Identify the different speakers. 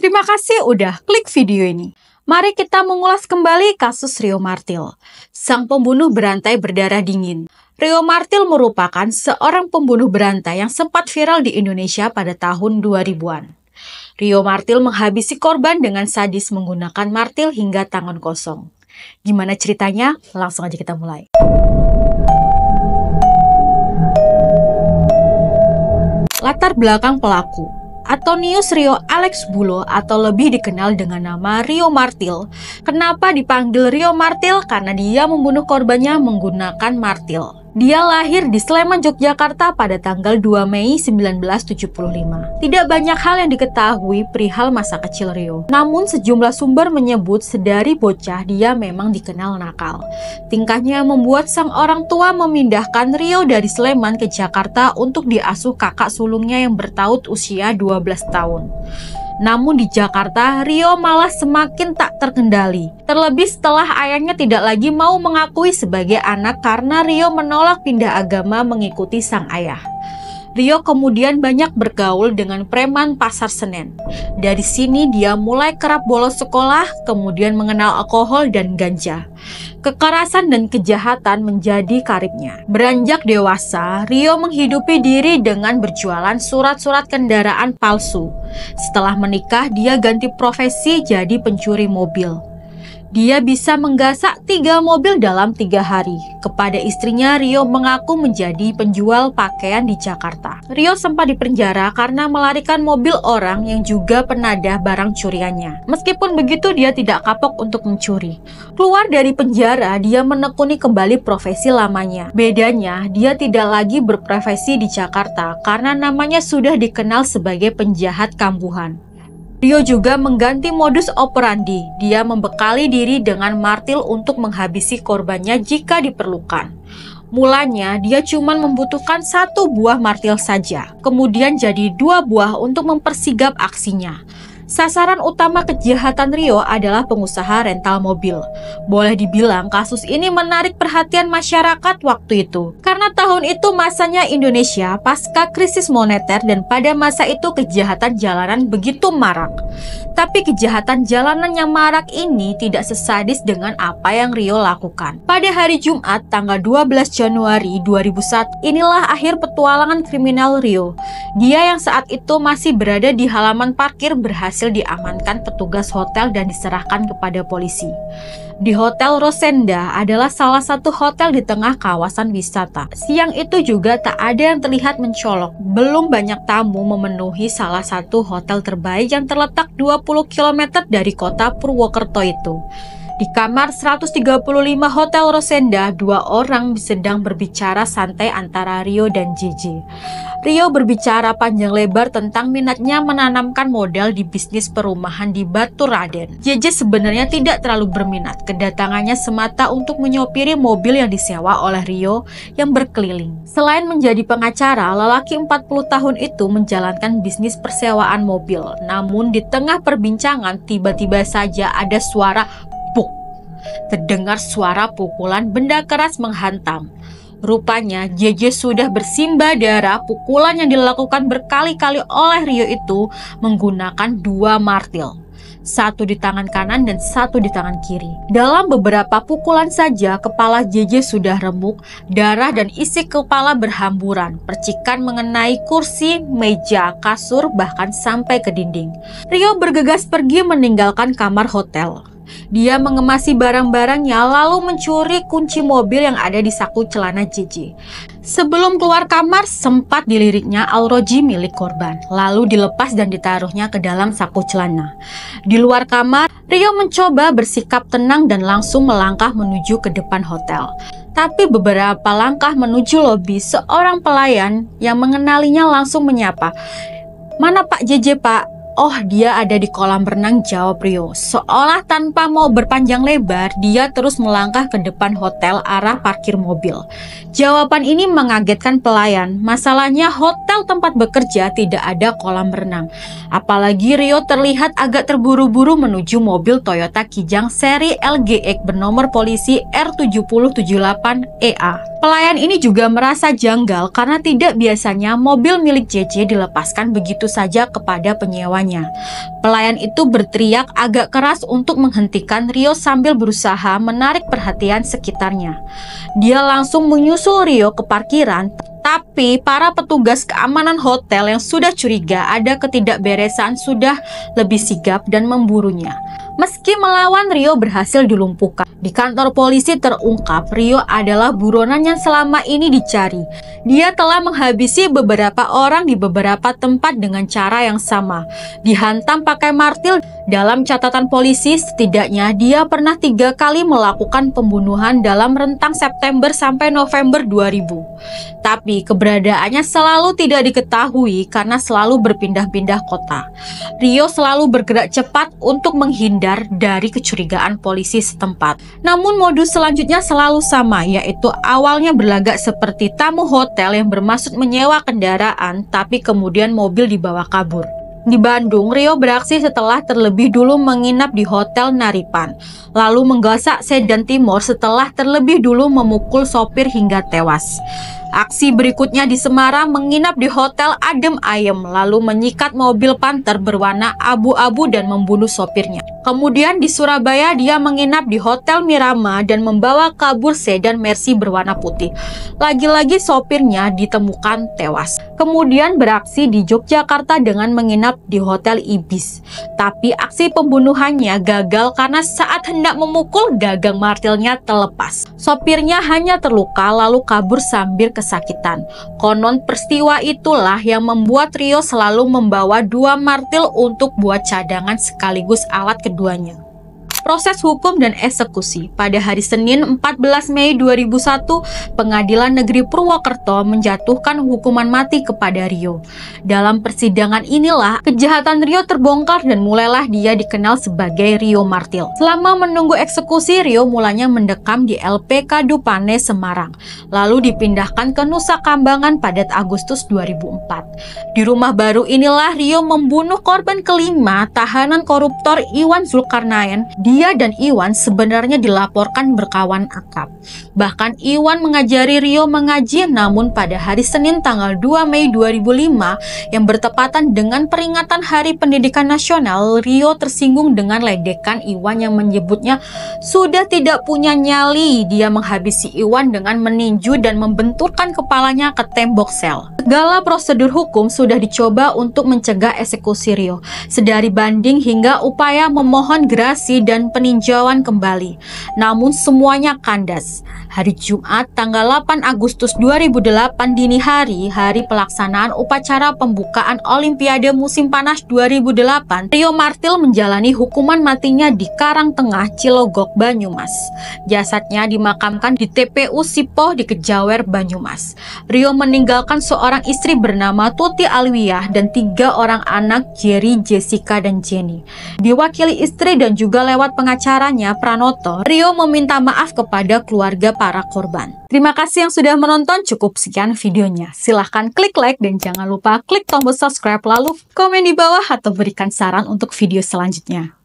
Speaker 1: Terima kasih udah klik video ini. Mari kita mengulas kembali kasus Rio Martil, sang pembunuh berantai berdarah dingin. Rio Martil merupakan seorang pembunuh berantai yang sempat viral di Indonesia pada tahun 2000-an. Rio Martil menghabisi korban dengan sadis menggunakan martil hingga tangan kosong. Gimana ceritanya? Langsung aja kita mulai. Latar belakang pelaku. Antonius Rio Alex Bulo atau lebih dikenal dengan nama Rio Martil. Kenapa dipanggil Rio Martil? Karena dia membunuh korbannya menggunakan martil. Dia lahir di Sleman, Yogyakarta pada tanggal 2 Mei 1975. Tidak banyak hal yang diketahui perihal masa kecil Rio. Namun sejumlah sumber menyebut sedari bocah dia memang dikenal nakal. Tingkahnya membuat sang orang tua memindahkan Rio dari Sleman ke Jakarta untuk diasuh kakak sulungnya yang bertaut usia 12 tahun. Namun di Jakarta, Rio malah semakin tak terkendali. Terlebih setelah ayahnya tidak lagi mau mengakui sebagai anak karena Rio menolak pindah agama mengikuti sang ayah. Rio kemudian banyak bergaul dengan preman Pasar Senen. Dari sini dia mulai kerap bolos sekolah, kemudian mengenal alkohol dan ganja. Kekerasan dan kejahatan menjadi karibnya. Beranjak dewasa, Rio menghidupi diri dengan berjualan surat-surat kendaraan palsu. Setelah menikah, dia ganti profesi jadi pencuri mobil. Dia bisa menggasak 3 mobil dalam 3 hari. Kepada istrinya, Rio mengaku menjadi penjual pakaian di Jakarta. Rio sempat dipenjara karena melarikan mobil orang yang juga penadah barang curiannya. Meskipun begitu, dia tidak kapok untuk mencuri. Keluar dari penjara, dia menekuni kembali profesi lamanya. Bedanya, dia tidak lagi berprofesi di Jakarta karena namanya sudah dikenal sebagai penjahat kambuhan. Rio juga mengganti modus operandi. Dia membekali diri dengan martil untuk menghabisi korbannya jika diperlukan. Mulanya dia cuma membutuhkan 1 buah martil saja, kemudian jadi 2 buah untuk mempersigap aksinya. Sasaran utama kejahatan Rio adalah pengusaha rental mobil. Boleh dibilang kasus ini menarik perhatian masyarakat waktu itu. Karena tahun itu masanya Indonesia pasca krisis moneter dan pada masa itu kejahatan jalanan begitu marak. Tapi kejahatan jalanan yang marak ini tidak sesadis dengan apa yang Rio lakukan. Pada hari Jumat tanggal 12 Januari 2001, inilah akhir petualangan kriminal Rio. Dia yang saat itu masih berada di halaman parkir berhasil diamankan petugas hotel dan diserahkan kepada polisi. Di Hotel Rosenda adalah salah satu hotel di tengah kawasan wisata. Siang itu juga tak ada yang terlihat mencolok. Belum banyak tamu memenuhi salah satu hotel terbaik yang terletak 20 km dari kota Purwokerto itu. Di kamar 135 Hotel Rosenda, 2 orang sedang berbicara santai antara Rio dan JJ. Rio berbicara panjang lebar tentang minatnya menanamkan modal di bisnis perumahan di Batu Raden. JJ sebenarnya tidak terlalu berminat, kedatangannya semata untuk menyopiri mobil yang disewa oleh Rio yang berkeliling. Selain menjadi pengacara, lelaki 40 tahun itu menjalankan bisnis persewaan mobil. Namun di tengah perbincangan tiba-tiba saja ada suara puk. Terdengar suara pukulan benda keras menghantam. Rupanya JJ sudah bersimbah darah. Pukulan yang dilakukan berkali-kali oleh Rio itu menggunakan 2 martil. 1 di tangan kanan dan 1 di tangan kiri. Dalam beberapa pukulan saja kepala JJ sudah remuk, darah dan isi kepala berhamburan. Percikan mengenai kursi, meja, kasur, bahkan sampai ke dinding. Rio bergegas pergi meninggalkan kamar hotel. Dia mengemasi barang-barangnya lalu mencuri kunci mobil yang ada di saku celana JJ. Sebelum keluar kamar sempat diliriknya alroji milik korban, lalu dilepas dan ditaruhnya ke dalam saku celana. Di luar kamar, Rio mencoba bersikap tenang dan langsung melangkah menuju ke depan hotel. Tapi beberapa langkah menuju lobi, seorang pelayan yang mengenalinya langsung menyapa, "Mana Pak JJ, Pak?" "Oh, dia ada di kolam renang," jawab Rio. Seolah tanpa mau berpanjang lebar, dia terus melangkah ke depan hotel arah parkir mobil. Jawaban ini mengagetkan pelayan. Masalahnya hotel tempat bekerja tidak ada kolam renang. Apalagi Rio terlihat agak terburu-buru menuju mobil Toyota Kijang seri LGX bernomor polisi R7078EA. Pelayan ini juga merasa janggal karena tidak biasanya mobil milik JJ dilepaskan begitu saja kepada penyewa nyawanya. Pelayan itu berteriak agak keras untuk menghentikan Rio sambil berusaha menarik perhatian sekitarnya. Dia langsung menyusul Rio ke parkiran, tapi para petugas keamanan hotel yang sudah curiga ada ketidakberesan sudah lebih sigap dan memburunya. Meski melawan, Rio berhasil dilumpuhkan. Di kantor polisi terungkap Rio adalah buronan yang selama ini dicari. Dia telah menghabisi beberapa orang di beberapa tempat dengan cara yang sama. Dihantam pakai martil. Dalam catatan polisi, setidaknya dia pernah 3 kali melakukan pembunuhan dalam rentang September sampai November 2000. Tapi keberadaannya selalu tidak diketahui karena selalu berpindah-pindah kota. Rio selalu bergerak cepat untuk menghindar dari kecurigaan polisi setempat. Namun modus selanjutnya selalu sama, yaitu awalnya berlagak seperti tamu hotel yang bermaksud menyewa kendaraan, tapi kemudian mobil dibawa kabur. Di Bandung, Rio beraksi setelah terlebih dulu menginap di Hotel Naripan, lalu menggasak sedan Timor setelah terlebih dulu memukul sopir hingga tewas. Aksi berikutnya di Semarang menginap di Hotel Adem Ayem, lalu menyikat mobil Panther berwarna abu-abu dan membunuh sopirnya. Kemudian di Surabaya dia menginap di Hotel Mirama dan membawa kabur sedan Mercy berwarna putih. Lagi-lagi sopirnya ditemukan tewas. Kemudian beraksi di Yogyakarta dengan menginap di Hotel Ibis. Tapi aksi pembunuhannya gagal karena saat hendak memukul gagang martilnya terlepas. Sopirnya hanya terluka lalu kabur sambil kesakitan. Konon peristiwa itulah yang membuat Rio selalu membawa 2 martil untuk buat cadangan sekaligus alat keduanya. Proses hukum dan eksekusi. Pada hari Senin 14 Mei 2001, Pengadilan Negeri Purwokerto menjatuhkan hukuman mati kepada Rio. Dalam persidangan inilah kejahatan Rio terbongkar dan mulailah dia dikenal sebagai Rio Martil. Selama menunggu eksekusi, Rio mulanya mendekam di LPK Dupane Semarang, lalu dipindahkan ke Nusa Kambangan pada Agustus 2004. Di rumah baru inilah Rio membunuh korban kelima, tahanan koruptor Iwan Zulkarnaen. Dia dan Iwan sebenarnya dilaporkan berkawan akrab. Bahkan Iwan mengajari Rio mengaji, namun pada hari Senin tanggal 2 Mei 2005 yang bertepatan dengan peringatan Hari Pendidikan Nasional, Rio tersinggung dengan ledekan Iwan yang menyebutnya sudah tidak punya nyali. Dia menghabisi Iwan dengan meninju dan membenturkan kepalanya ke tembok sel. Segala prosedur hukum sudah dicoba untuk mencegah eksekusi Rio, sedari banding hingga upaya memohon gerasi dan peninjauan kembali. Namun semuanya kandas. Hari Jumat tanggal 8 Agustus 2008 dini hari, hari pelaksanaan upacara pembukaan Olimpiade Musim Panas 2008, Rio Martil menjalani hukuman matinya di Karangtengah, Cilogok, Banyumas. Jasadnya dimakamkan di TPU Sipoh di Kejawer, Banyumas. Rio meninggalkan seorang istri bernama Tuti Alwiyah dan 3 orang anak, Jerry, Jessica, dan Jenny. Diwakili istri dan juga lewat pengacaranya Pranoto, Rio meminta maaf kepada keluarga para korban. Terima kasih yang sudah menonton. Cukup sekian videonya. Silahkan klik like dan jangan lupa klik tombol subscribe, lalu komen di bawah atau berikan saran untuk video selanjutnya.